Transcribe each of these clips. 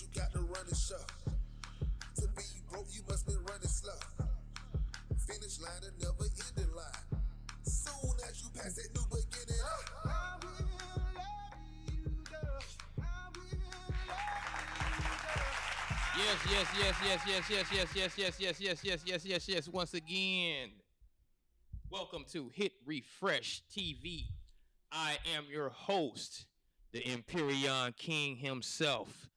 you got to run the show. To be broke, you must be running slow. Finish line and never ending line. Soon as you pass that new beginning, I will love you, girl. I will Yes. Once again, welcome to Hit Refresh TV. I am your host, the Empyrean King himself,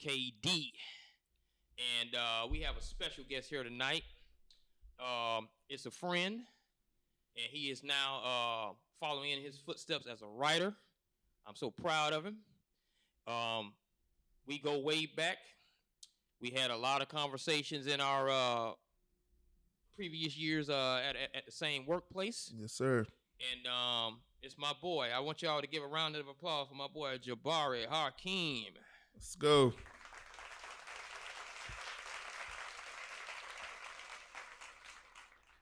KD. And we have a special guest here tonight. It's a friend, and he is now following in his footsteps as a writer. I'm so proud of him. We go way back. We had a lot of conversations in our previous years at the same workplace. Yes, sir. And it's my boy. I want y'all to give a round of applause for my boy Jabari Hakeem. Let's go.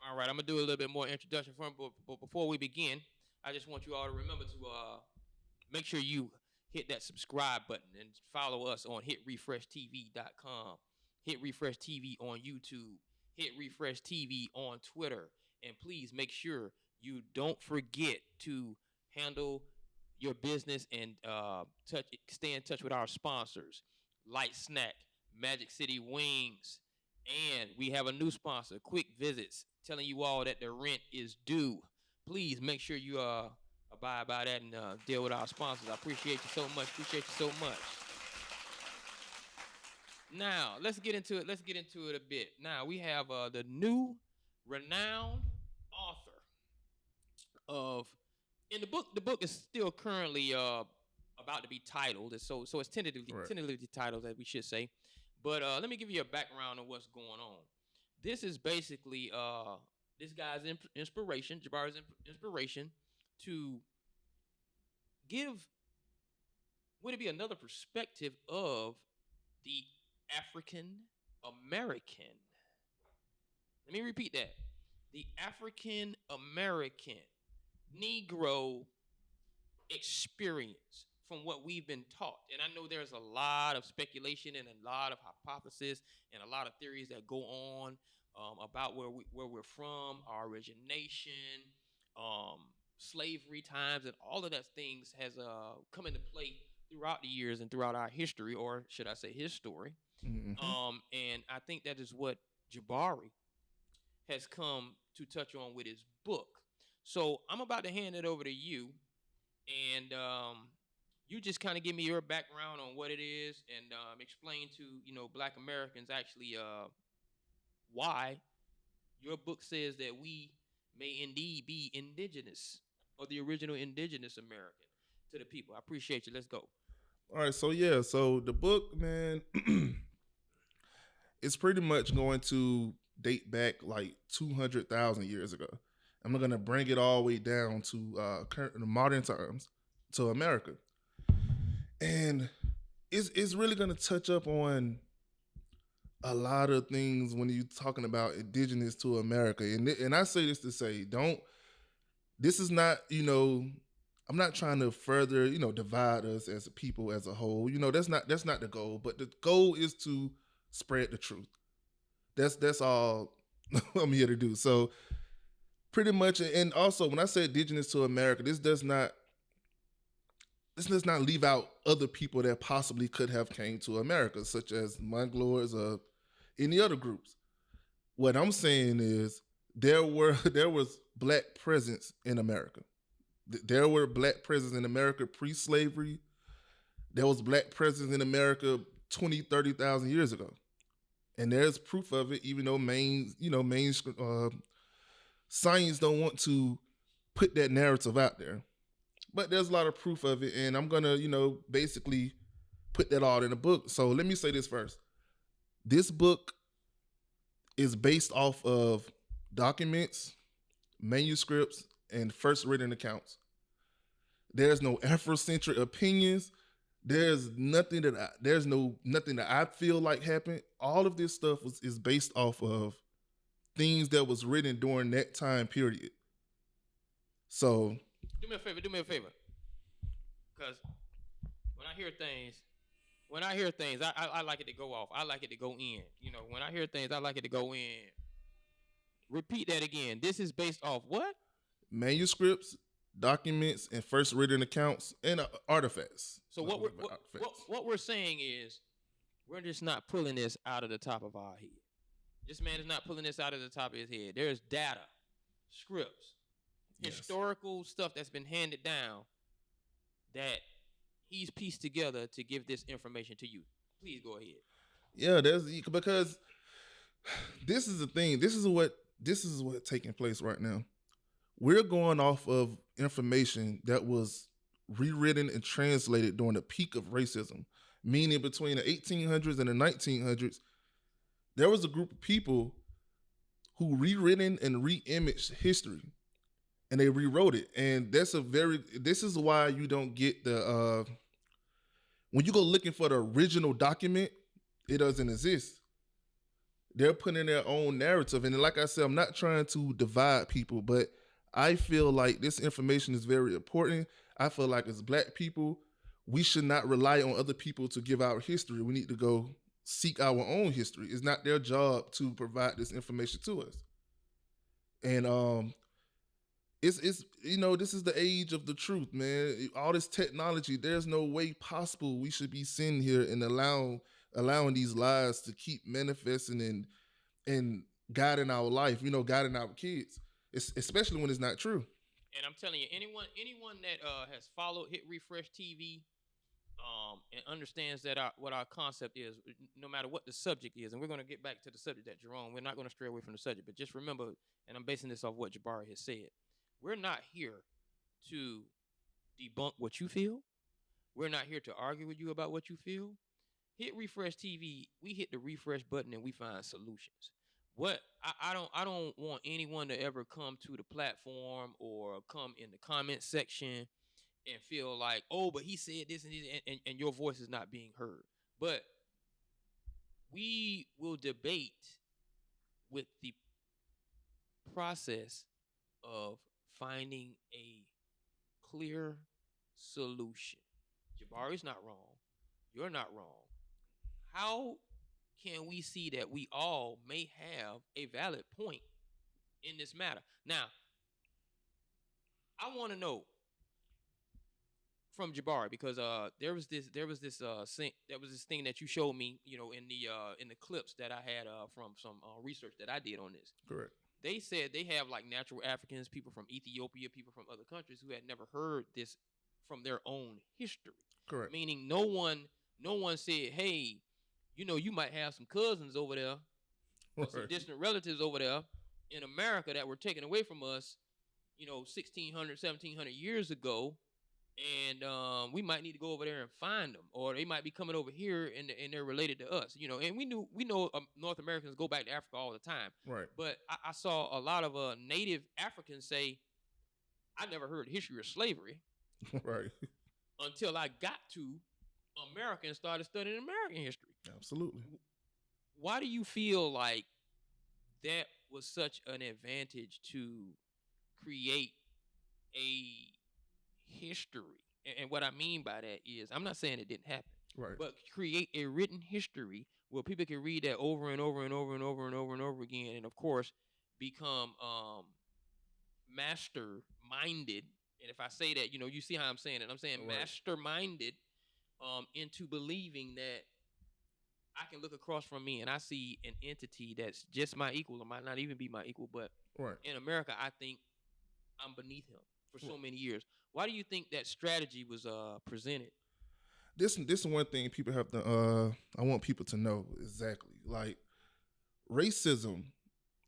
All right, I'm gonna do a little bit more introduction for him, but before we begin, I just want you all to remember to make sure you hit that subscribe button and follow us on hitrefreshtv.com, Hit Refresh TV on YouTube, Hit Refresh TV on Twitter, and please make sure you don't forget to handle your business and stay in touch with our sponsors, Light Snack, Magic City Wings, and we have a new sponsor, Quick Visits, telling you all that the rent is due. Please make sure you abide by that and deal with our sponsors. I appreciate you so much. Now, let's get into it a bit. Now, we have the new renowned author of, in the book is still currently about to be titled, so it's tentatively titled, as we should say. But let me give you a background on what's going on. This is basically this guy's inspiration, Jabari's inspiration, to give, would it be another perspective of the African American. Let me repeat that. The African American Negro experience from what we've been taught. And I know there's a lot of speculation and a lot of hypotheses and a lot of theories that go on about where we're from, our origination, slavery times, and all of that things has come into play throughout the years and throughout our history, or should I say his story. Mm-hmm. And I think that is what Jabari has come to touch on with his book. So I'm about to hand it over to you, and you just kind of give me your background on what it is, and explain to Black Americans actually why your book says that we may indeed be indigenous, or the original indigenous American to the people. I appreciate you. Let's go. All right, so the book, man, it's pretty much going to date back like 200,000 years ago. I'm not gonna bring it all the way down to current modern times, to America, and it's really gonna touch up on a lot of things when you're talking about indigenous to America. And I say this to say, this is not, I'm not trying to further, divide us as a people as a whole. That's not the goal. But the goal is to spread the truth. That's all I'm here to do. So pretty much, and also when I say indigenous to America, this does not leave out other people that possibly could have came to America, such as Mongoloids or any other groups. What I'm saying is there was Black presence in America. There were Black presence in America pre-slavery. There was Black presence in America 20, 30,000 years ago. And there's proof of it, even though science don't want to put that narrative out there. But there's a lot of proof of it, and I'm gonna, basically put that all in a book. So let me say this first. This book is based off of documents, manuscripts, and first written accounts. There's no Afrocentric opinions. There's nothing that I feel like happened. All of this stuff is based off of things that was written during that time period. So do me a favor, because when I hear things, when I hear things, I like it to go off. I like it to go in. You know, when I hear things, I like it to go in. Repeat that again. This is based off what? Manuscripts, documents, and first written accounts and artifacts. So what we're saying is we're just not pulling this out of the top of our head. This man is not pulling this out of the top of his head. There's data, scripts, historical stuff that's been handed down that he's pieced together to give this information to you. Please go ahead. Yeah, because this is the thing. This is what taking place right now. We're going off of information that was rewritten and translated during the peak of racism, meaning between the 1800s and the 1900s, there was a group of people who rewritten and re-imaged history, and they rewrote it. And this is why you don't get when you go looking for the original document, it doesn't exist. They're putting their own narrative. And like I said, I'm not trying to divide people, but I feel like this information is very important. I feel like as Black people, we should not rely on other people to give our history. We need to go seek our own history. It's not their job to provide this information to us. And it's this is the age of the truth, man. All this technology, there's no way possible we should be sitting here and allowing these lies to keep manifesting and guiding our life, guiding our kids, especially when it's not true. And I'm telling you, anyone that has followed Hit Refresh TV, and understands that what our concept is, no matter what the subject is, and we're going to get back to the subject that Jerome, we're not going to stray away from the subject, but just remember, and I'm basing this off what Jabari has said, we're not here to debunk what you feel. We're not here to argue with you about what you feel. Hit Refresh TV, we hit the refresh button and we find solutions. I don't want anyone to ever come to the platform or come in the comment section and feel like, oh, but he said this and this, and your voice is not being heard. But we will debate with the process of finding a clear solution. Jabari's not wrong. You're not wrong. How can we see that we all may have a valid point in this matter? Now, I want to know from Jabari, because there was this thing that you showed me, in the clips that I had from some research that I did on this. Correct. They said they have like natural Africans, people from Ethiopia, people from other countries who had never heard this from their own history. Correct. Meaning no one said, hey, you might have some cousins over there, or some distant relatives over there in America that were taken away from us, 1,600, 1,700 years ago, and we might need to go over there and find them, or they might be coming over here and they're related to us, And we know North Americans go back to Africa all the time, right? But I saw a lot of native Africans say, I never heard the history of slavery, right? Until I got to America and started studying American history. Absolutely. Why do you feel like that was such an advantage to create a history? And what I mean by that is, I'm not saying it didn't happen, right? But create a written history where people can read that over and over and over and over and over and over again, and of course become master-minded. And if I say that, you see how I'm saying it. I'm saying right. Master-minded into believing that I can look across from me and I see an entity that's just my equal, or might not even be my equal, but right. In America, I think I'm beneath him for so many years. Why do you think that strategy was presented? This is one thing people have to. I want people to know exactly. Like, racism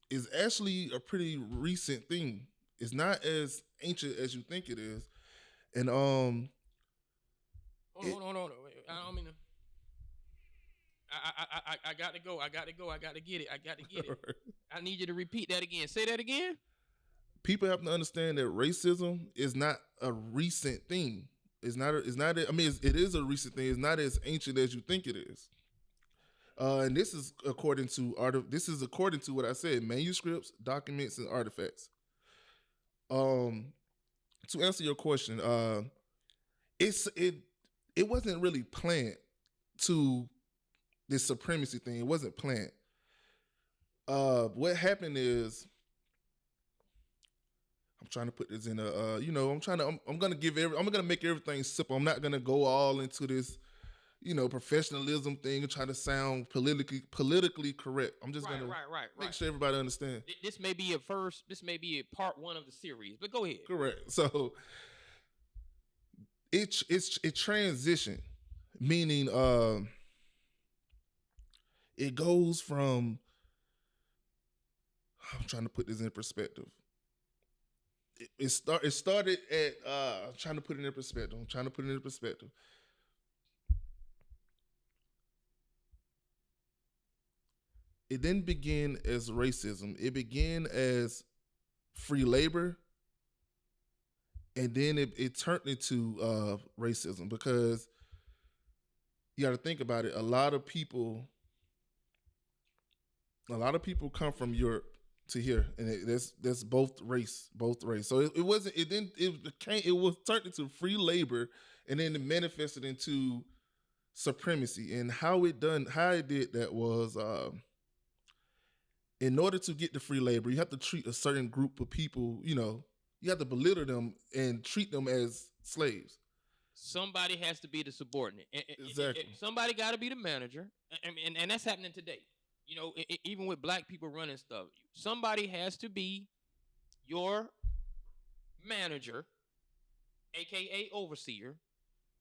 is actually a pretty recent thing. It's not as ancient as you think it is, and Hold on. I don't mean to. I got to go. I got to get it. Right. I need you to repeat that again. Say that again. People have to understand that racism is not a recent thing. It is a recent thing. It's not as ancient as you think it is. And this is according to what I said: manuscripts, documents, and artifacts. To answer your question, it wasn't really planned to this supremacy thing. It wasn't planned. What happened is, I'm trying to put this in a, I'm gonna make everything simple. I'm not gonna go all into this, professionalism thing and try to sound politically correct. I'm just gonna make sure everybody understands. This may be this may be a part one of the series, but go ahead. Correct. So it transition, meaning it goes from, I'm trying to put this in perspective. It started at I'm trying to put it in perspective. It didn't begin as racism. It began as free labor, and then it turned into racism, because you got to think about it. A lot of people come from Europe to here, and that's both race. So it wasn't. It was turned into free labor, and then it manifested into supremacy. And how it did that was, in order to get the free labor, you have to treat a certain group of people. You have to belittle them and treat them as slaves. Somebody has to be the subordinate. Exactly. Somebody got to be the manager, and that's happening today. Even with black people running stuff, somebody has to be your manager, aka overseer,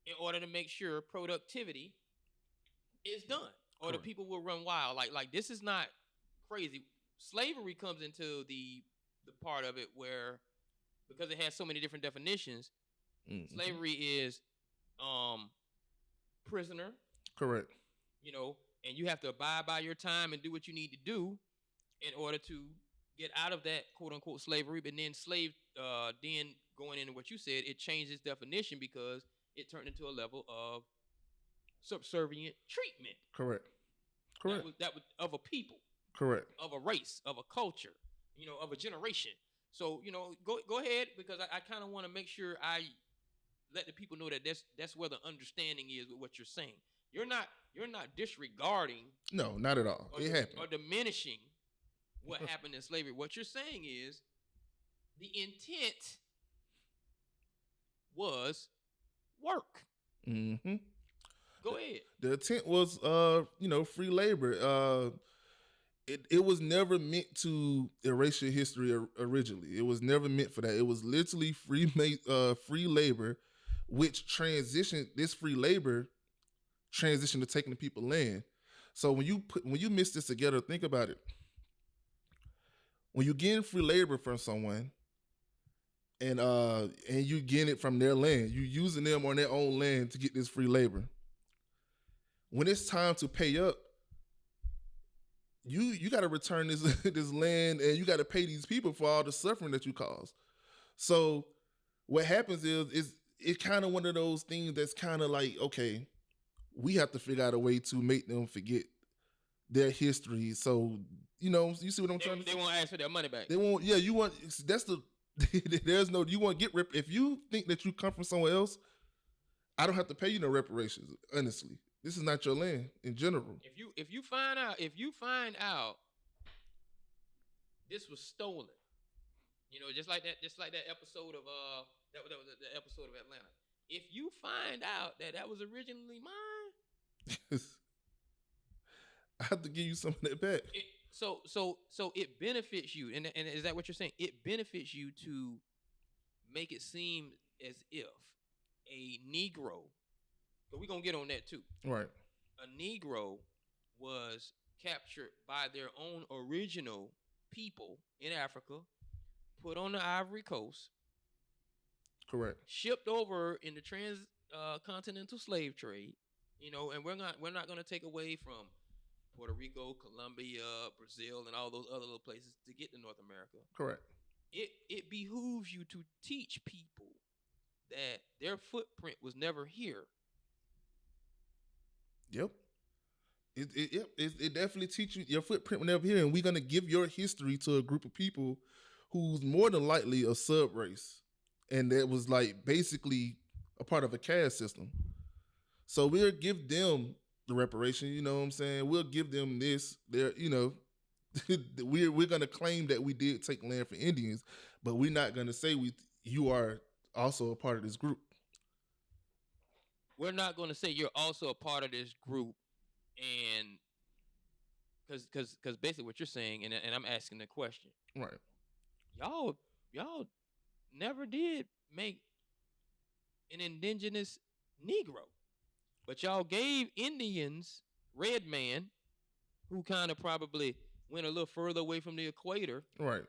in order to make sure productivity is done, or Correct. the people will run wild. Like this is not crazy. Slavery comes into the part of it where, because it has so many different definitions, slavery is prisoner. Correct. And you have to abide by your time and do what you need to do in order to get out of that quote unquote slavery. But then then going into what you said, it changed its definition because it turned into a level of subservient treatment. Correct. That was of a people. Correct. Of a race, of a culture, of a generation. So, go ahead, because I kind of want to make sure I let the people know that that's where the understanding is with what you're saying. You're not disregarding. No, not at all. It happened. Or diminishing what happened in slavery. What you're saying is the intent was work. Mm-hmm. Go ahead. The intent was, free labor. It was never meant to erase your history originally. It was never meant for that. It was literally free labor, which this free labor transitioned to taking the people land. So when you mix this together, think about it. When you get free labor from someone, and you get it from their land, you using them on their own land to get this free labor. When it's time to pay up, you got to return this this land, and you got to pay these people for all the suffering that you caused. So what happens is it's kind of one of those things that's kind of like, okay, we have to figure out a way to make them forget their history. So, you see what I'm trying to say? They won't ask for their money back. They won't. Yeah, you want. That's the. There's no. You want to get rip. If you think that you come from somewhere else, I don't have to pay you no reparations. Honestly, this is not your land in general. If you find out this was stolen, just like that episode of that was the episode of Atlanta. If you find out that was originally mine, I have to give you some of that back. So it benefits you, and is that what you're saying? It benefits you to make it seem as if a Negro, but we're gonna get on that too. Right. A Negro was captured by their own original people in Africa, put on the Ivory Coast. Correct. Shipped over in the transcontinental slave trade, and we're not going to take away from Puerto Rico, Colombia, Brazil, and all those other little places to get to North America. Correct. It behooves you to teach people that their footprint was never here. Yep. It definitely teaches you your footprint was never here, and we're going to give your history to a group of people who's more than likely a sub race. And that was like basically a part of a caste system. So we'll give them the reparation. You know what I'm saying? We'll give them this. They're, we're gonna claim that we did take land for Indians, but we're not gonna say you are also a part of this group. We're not going to say you're also a part of this group, and because basically what you're saying, and I'm asking the question, Right. y'all never did make an indigenous Negro, but y'all gave Indians red man who kind of probably went a little further away from the equator, Right.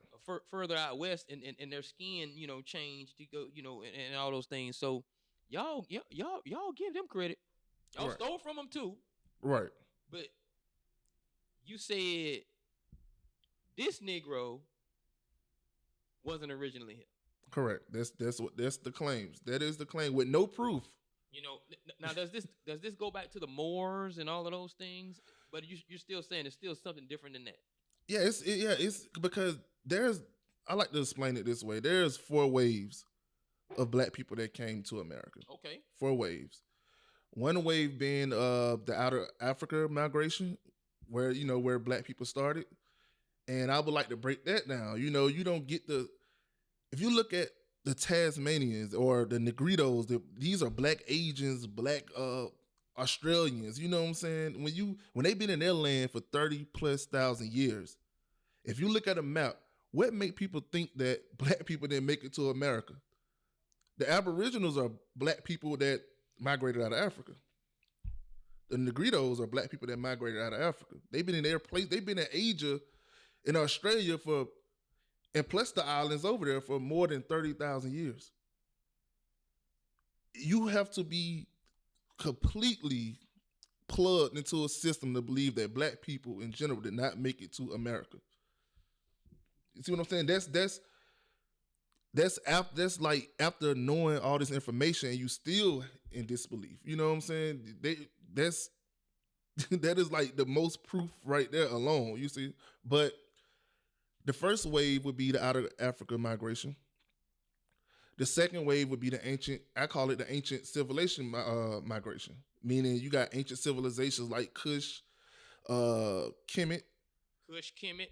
further out west, and their skin, changed to go, and all those things. So y'all give them credit. Y'all Right. stole from them too, Right. but you said this Negro wasn't originally here. Correct. That's the claims. That is the claim with no proof. Now does this go back to the Moors and all of those things? But you're still saying it's still something different than that. Yeah, it's because I like to explain it this way. There's 4 waves of black people that came to America. Okay. 4 waves. One wave being the outer Africa migration, where where black people started. And I would like to break that down. You don't get if you look at the Tasmanians or the Negritos, these are black Asians, black Australians. You know what I'm saying? When they've been in their land for 30,000+ years, if you look at a map, what make people think that black people didn't make it to America? The Aboriginals are black people that migrated out of Africa. The Negritos are black people that migrated out of Africa. They've been in their place. They've been in Asia, in Australia and plus the islands over there for more than 30,000 years. You have to be completely plugged into a system to believe that black people in general did not make it to America. You see what I'm saying? That's like after knowing all this information and you still in disbelief. You know what I'm saying? That is like the most proof right there alone. You see, but the first wave would be the out of Africa migration. The second wave would be I call it the ancient civilization migration, meaning you got ancient civilizations like Kush, Kemet. Kush, Kemet.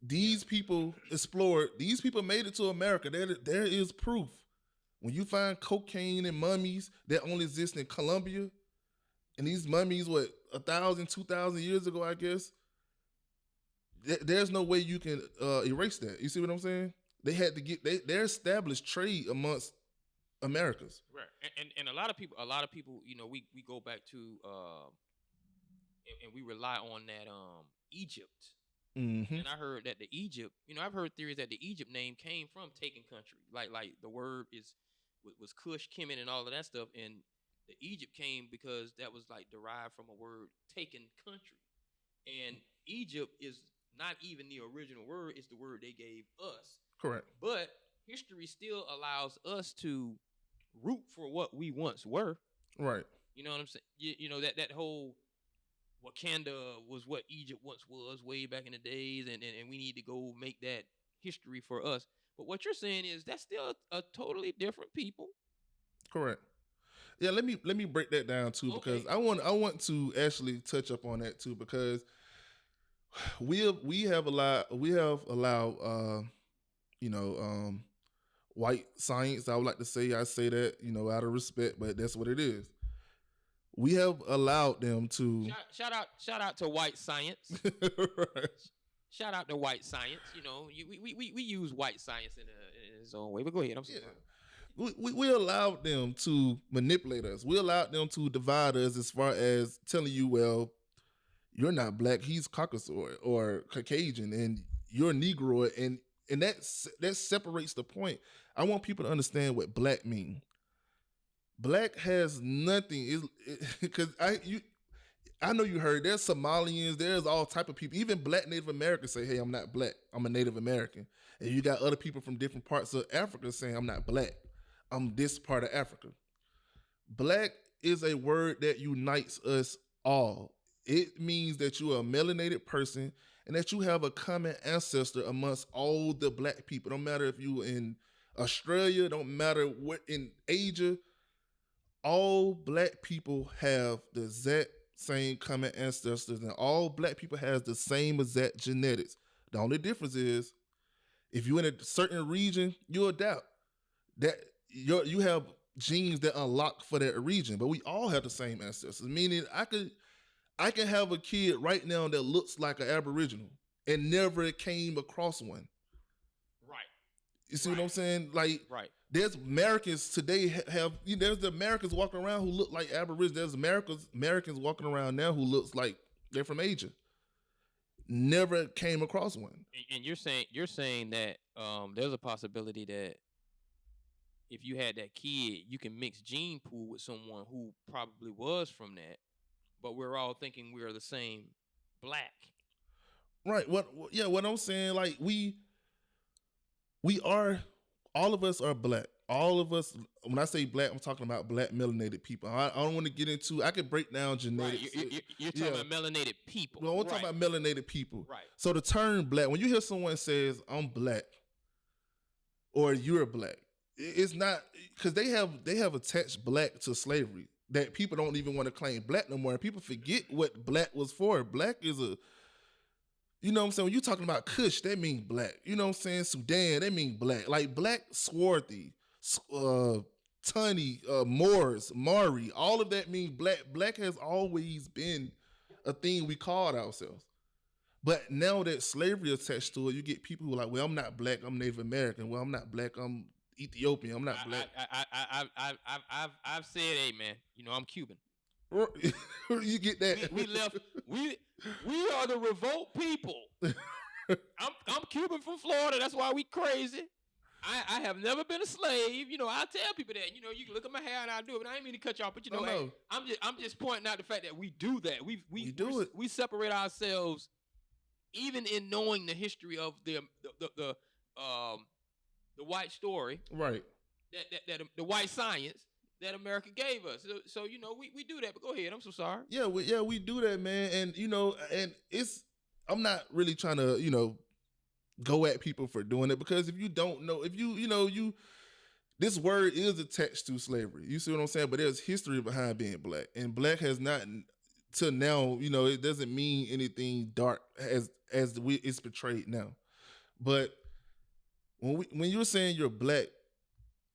These people explored. These people made it to America. There is proof. When you find cocaine and mummies that only exist in Colombia, and these mummies, 1,000, 2,000 years ago, I guess, there's no way you can erase that. You see what I'm saying? They had to their established trade amongst Americas. Right. And a lot of people, we go back to and we rely on that Egypt. Mm-hmm. And I heard that the Egypt, I've heard theories that the Egypt name came from taken country. Like the word was Kush, Kemet, and all of that stuff. And the Egypt came because that was like derived from a word taken country. And Egypt is not even the original word, it's the word they gave us. Correct. But history still allows us to root for what we once were. Right. You know what I'm saying? That whole Wakanda was what Egypt once was way back in the days, and we need to go make that history for us. But what you're saying is that's still a totally different people. Correct. Yeah, let me break that down too, because I want to actually touch up on that too, because we have allowed white science. I would like to say I say that out of respect, but that's what it is. We have allowed them to shout out to white science. Right. Shout out to white science. We use white science in its own way. But go ahead. I'm sorry. Yeah. We allowed them to manipulate us. We allowed them to divide us as far as telling you, well, you're not black, he's Caucasoid or Caucasian, and you're Negroid, and that separates the point. I want people to understand what black mean. Black has nothing, because I know you heard there's Somalians, there's all type of people. Even black Native Americans say, hey, I'm not black, I'm a Native American. And you got other people from different parts of Africa saying, I'm not black, I'm this part of Africa. Black is a word that unites us all. It means that you are a melanated person and that you have a common ancestor amongst all the black people. Don't matter if you in Australia, don't matter what in Asia, all black people have the exact same common ancestors, and all black people has the same exact genetics. The only difference is if you're in a certain region, you adapt. That you have genes that unlock for that region, but we all have the same ancestors. Meaning, I can have a kid right now that looks like an Aboriginal and never came across one. Right. You see what I'm saying? Like, Right. there's Americans today have there's the Americans walking around who look like Aborigines. There's Americans walking around now who looks like they're from Asia. Never came across one. And you're saying that there's a possibility that if you had that kid, you can mix gene pool with someone who probably was from that, but we're all thinking we're the same black. Right. What I'm saying, like we are, all of us are black. All of us, when I say black, I'm talking about black melanated people. I don't want to get into, I could break down genetics. Right. You're talking about melanated people. Well, we're talking about melanated people. Right. So the term black, when you hear someone says, I'm black, or you're black, it's not, because they have attached black to slavery that people don't even want to claim black no more. And people forget what black was for. Black is a, you know what I'm saying? When you're talking about Kush, that means black. You know what I'm saying? Sudan, that means black. Like black, swarthy, Tunny, Moors, Mari, all of that means black. Black has always been a thing we called ourselves. But now that slavery attached to it, you get people who are like, well, I'm not black, I'm Native American. Well, I'm not black, I'm Ethiopian. I'm not black. I've said, hey man, I'm Cuban. You get that? We left. We are the revolt people. I'm Cuban from Florida. That's why we crazy. I have never been a slave. I tell people that. You can look at my hair and I do it. But I ain't mean to cut you off. But hey, I'm just pointing out the fact that we do that. We do it. We separate ourselves, even in knowing the history of the white story, right? That the white science that America gave us. So we do that. But go ahead. I'm so sorry. Yeah, we do that, man. And and it's, I'm not really trying to go at people for doing it, because if you don't know, if you this word is attached to slavery. You see what I'm saying? But there's history behind being black, and black has not till now. It doesn't mean anything dark as it's portrayed now. But when you're saying you're black,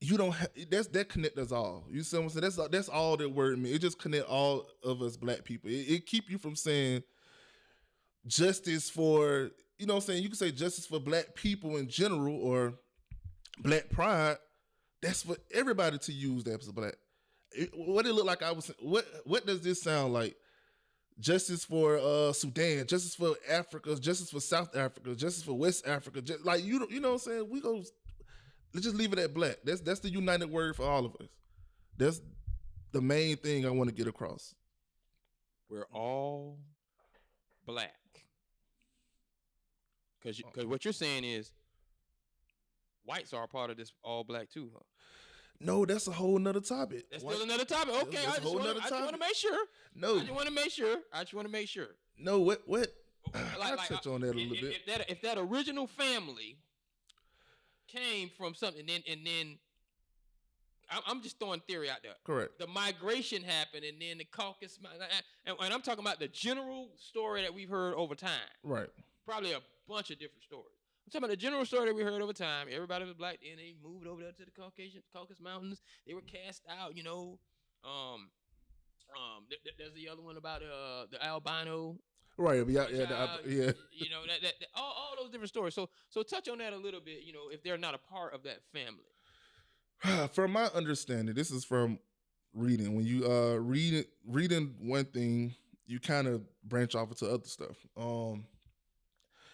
you don't have, that connect us all. You see what I'm saying? That's all that word means. It just connect all of us black people. It keep you from saying justice for, what I'm saying? You can say justice for black people in general, or black pride. That's for everybody to use that as black. What it look like? What does this sound like? Justice for Sudan, justice for Africa, justice for South Africa, justice for West Africa. You know what I'm saying? Let's just leave it at black. That's the united word for all of us. That's the main thing I want to get across. We're all black. Because what you're saying is whites are a part of this all black too, huh? No, that's a whole nother topic. That's still another topic. Okay, I just want to make sure. No. I just want to make sure. No, what? I'll touch on that a little bit. If that original family came from something, and then I'm just throwing theory out there. Correct. The migration happened, and then the Caucasus, and I'm talking about the general story that we've heard over time. Right. Probably a bunch of different stories. I'm talking about the general story that we heard over time. Everybody was black, then they moved over there to the Caucasus Mountains. They were cast out, There's the other one about the albino. Right. Yeah. All those different stories. So touch on that a little bit. If they're not a part of that family. From my understanding, this is from reading. When you reading one thing, you kind of branch off into other stuff.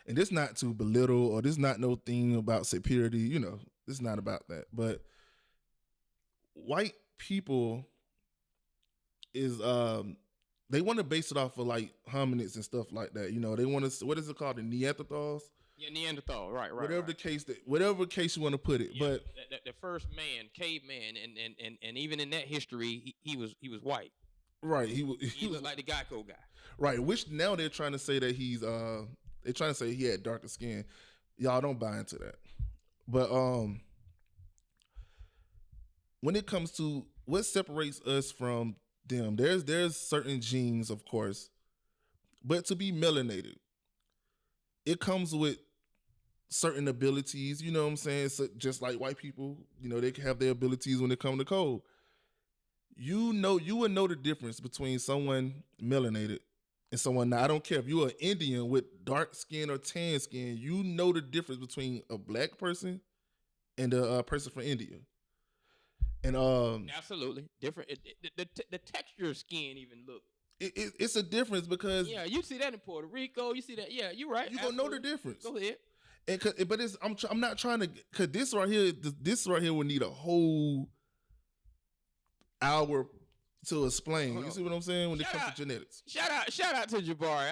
And this not to belittle, or this not no thing about superiority. This is not about that. But white people is they want to base it off of like hominids and stuff like that. They want to, what is it called, the Neanderthals? Yeah, Neanderthal, right. Whatever case you want to put it, but the first man, caveman, and even in that history, he was white. Right, he looked like the Geico guy. Right, which now they're trying to say that they're trying to say he had darker skin. Y'all don't buy into that. But when it comes to what separates us from them. There's certain genes, of course, but to be melanated, it comes with certain abilities. You know what I'm saying? So just like white people, they can have their abilities when it comes to code. You would know the difference between someone melanated and someone not. I don't care if you're an Indian with dark skin or tan skin. You know the difference between a black person and a person from India. And Absolutely different. The texture of skin even look. it's a difference because You see that in Puerto Rico. You see that. Yeah, you're right. You gonna know the difference. Go ahead. But I'm not trying to, cause this right here would need a whole hour to explain. You see what I'm saying when it comes to genetics? Shout out to Jabari.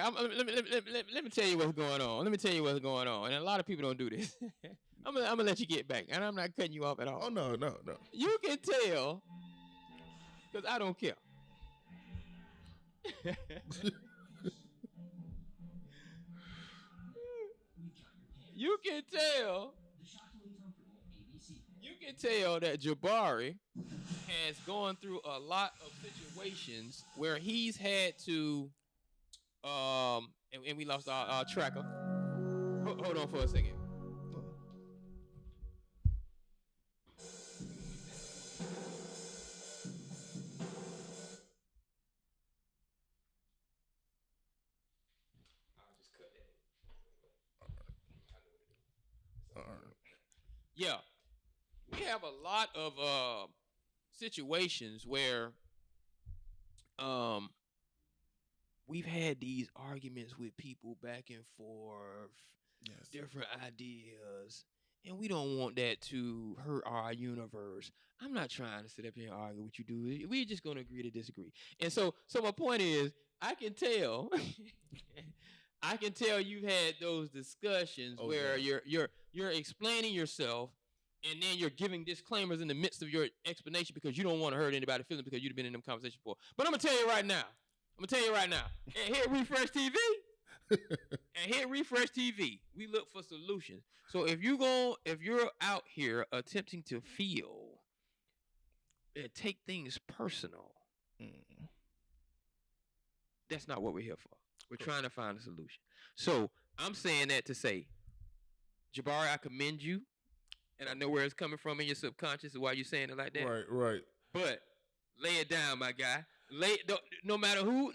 Let me tell you what's going on. And a lot of people don't do this. I'm gonna let you get back, and I'm not cutting you off at all. Oh no. You can tell, because I don't care. You can tell that Jabari has gone through a lot of situations where he's had to and we lost our tracker. Hold on for a second. Yeah, we have a lot of situations where we've had these arguments with people back and forth, different ideas, and we don't want that to hurt our universe. I'm not trying to sit up here and argue with you, dude. We're just gonna agree to disagree. And so my point is, I can tell you've had those discussions where you're explaining yourself, and then you're giving disclaimers in the midst of your explanation because you don't want to hurt anybody's feelings because you've been in them conversations before. But I'm gonna tell you right now. And hit refresh TV. We look for solutions. So if you're out here attempting to feel and take things personal, that's not what we're here for. We're trying to find a solution. So I'm saying that to say, Jabari, I commend you, and I know where it's coming from in your subconscious and why you're saying it like that. Right. But lay it down, my guy. No matter who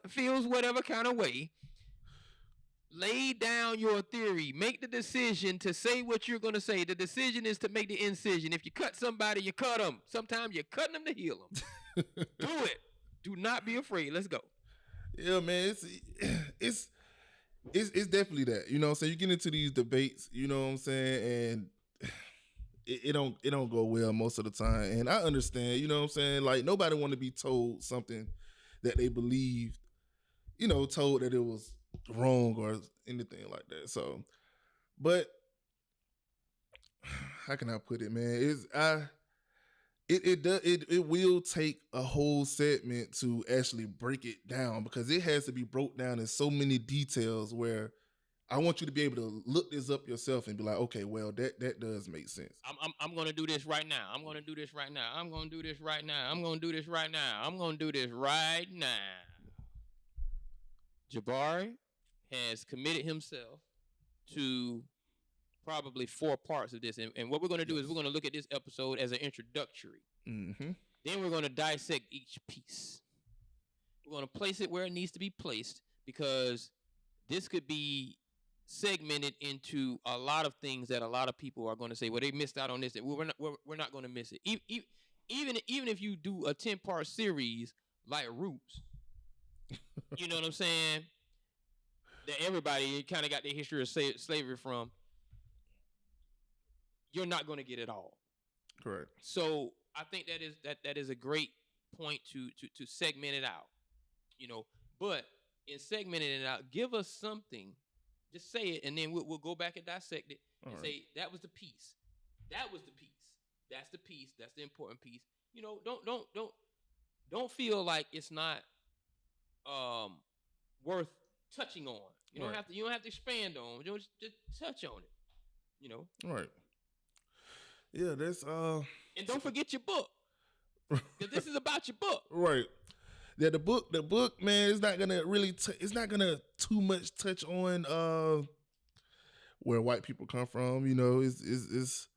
feels whatever kind of way, lay down your theory. Make the decision to say what you're going to say. The decision is to make the incision. If you cut somebody, you cut them. Sometimes you're cutting them to heal them. Do it. Do not be afraid. Let's go. Yeah, man. It's definitely that. You know what I'm saying? You get into these debates, you know what I'm saying, and it don't go well most of the time. And I understand, you know what I'm saying? Like, nobody want to be told something that they believed, told that it was wrong or anything like that. So, but how can I put it, man? It will take a whole segment to actually break it down, because it has to be broke down in so many details where I want you to be able to look this up yourself and be like, okay, well, that does make sense. I'm going to do this right now. I'm going to do this right now. I'm going to do this right now. I'm going to do this right now. I'm going to do this right now. Jabari has committed himself to probably 4 parts of this. And what we're going to do is we're going to look at this episode as an introductory. Mm-hmm. Then we're going to dissect each piece. We're going to place it where it needs to be placed, because this could be segmented into a lot of things that a lot of people are going to say, well, they missed out on this. We're not going to miss it. Even if you do a 10-part series like Roots, you know what I'm saying, that everybody kind of got their history of slavery from, you're not going to get it all. Correct. So I think that is a great point to segment it out, but in segmenting it out, give us something. Just say it, and then we'll go back and dissect it and say, that was the piece. That was the piece. That's the piece. That's the important piece. Don't feel like it's not worth touching on. You don't have to expand on. Just touch on it. Right. Yeah, that's And don't forget your book. Because this is about your book. Right. Yeah, the book, man, it's not gonna really, it's not gonna too much touch on where white people come from. You know, it's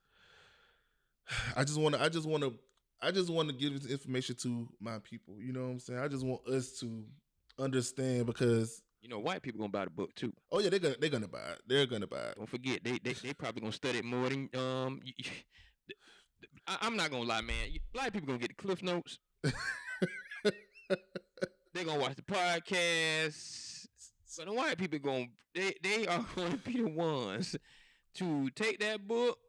I just want to give this information to my people. You know what I'm saying? I just want us to understand because You know, white people gonna buy the book too. oh yeah, they're gonna buy it. They're gonna buy it. Don't forget, they probably gonna study it more than I'm not gonna lie, man. Black people gonna get the cliff notes. They gonna watch the podcast. But the white people they are gonna be the ones to take that book,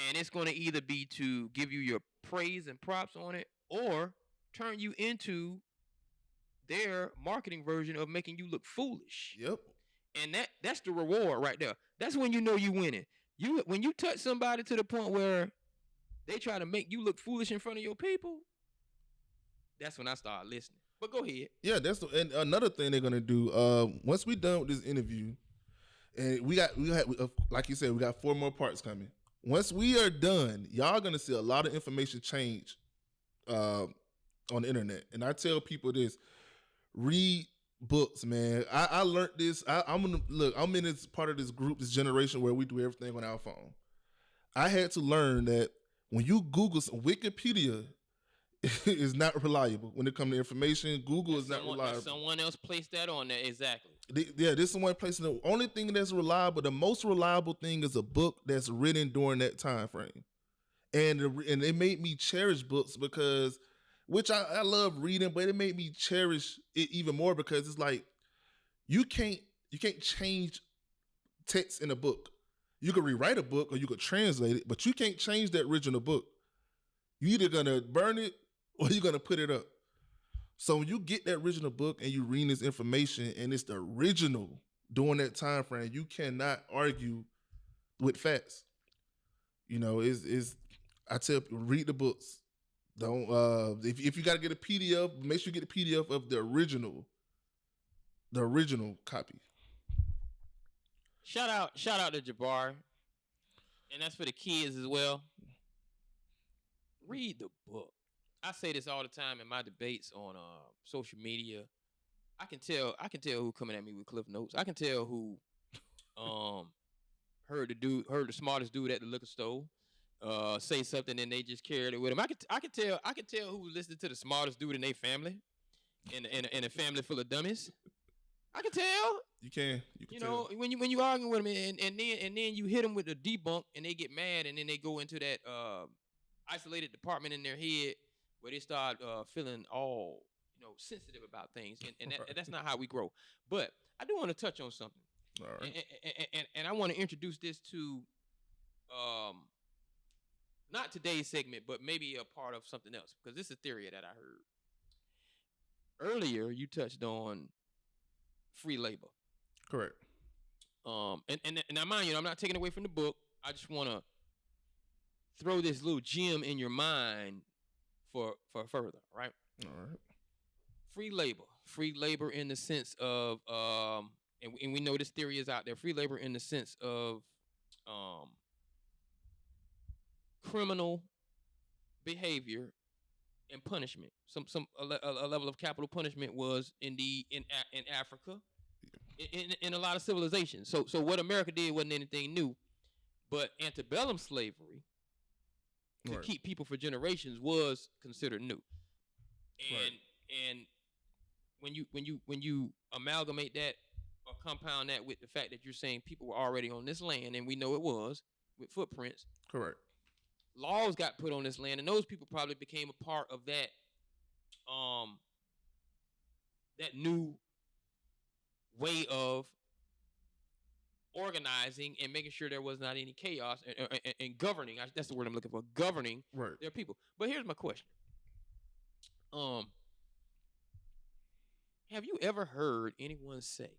and it's gonna either be to give you your praise and props on it, or turn you into their marketing version of making you look foolish. Yep. And that's the reward right there. That's when you know you winning. When you touch somebody to the point where they try to make you look foolish in front of your people, that's when I start listening. But go ahead. Yeah, and another thing they're gonna do. Once we done with this interview, and we got like you said, we got 4 more parts coming. Once we are done, y'all gonna see a lot of information change on the internet. And I tell people this: read books, man. I learned this. I'm in this part of this group, this generation where we do everything on our phone. I had to learn that when you Google Wikipedia is not reliable when it comes to information. Google is not reliable. Someone else placed that on there, exactly. This is one place. The only thing that's reliable, the most reliable thing, is a book that's written during that time frame, and it made me cherish books because, which I love reading, but it made me cherish it even more because it's like you can't change text in a book. You could rewrite a book or you could translate it, but you can't change that original book. You either gonna burn it or you're gonna put it up. So when you get that original book and you read this information and it's the original during that time frame, you cannot argue with facts. You know, I tell people, read the books. Don't if you gotta get a PDF, make sure you get a PDF of the original copy. Shout out to Jabbar. And that's for the kids as well. Read the book. I say this all the time in my debates on social media. I can tell who coming at me with cliff notes. I can tell who heard the smartest dude at the liquor store say something and they just carried it with him. I can tell who listened to the smartest dude in their family, in a family full of dummies. I can tell. You can know, when you argue with them and then you hit them with a debunk and they get mad and then they go into that isolated department in their head where they start feeling all sensitive about things, and that's not how we grow. But I do want to touch on something. All right. And I want to introduce this to not today's segment, but maybe a part of something else, because this is a theory that I heard earlier. You touched on free labor. Correct. And now mind you, I'm not taking away from the book. I just want to throw this little gem in your mind for further, right? All right. Free labor in the sense of and we know this theory is out there. Free labor in the sense of criminal behavior and punishment. A level of capital punishment was indeed in Africa, in a lot of civilizations. So what America did wasn't anything new, but antebellum slavery to keep people for generations was considered new. And when you amalgamate that or compound that with the fact that you're saying people were already on this land, and we know it was with footprints. Correct. Laws got put on this land, and those people probably became a part of that that new way of organizing and making sure there was not any chaos and governing. That's the word I'm looking for. Governing their people. But here's my question. Have you ever heard anyone say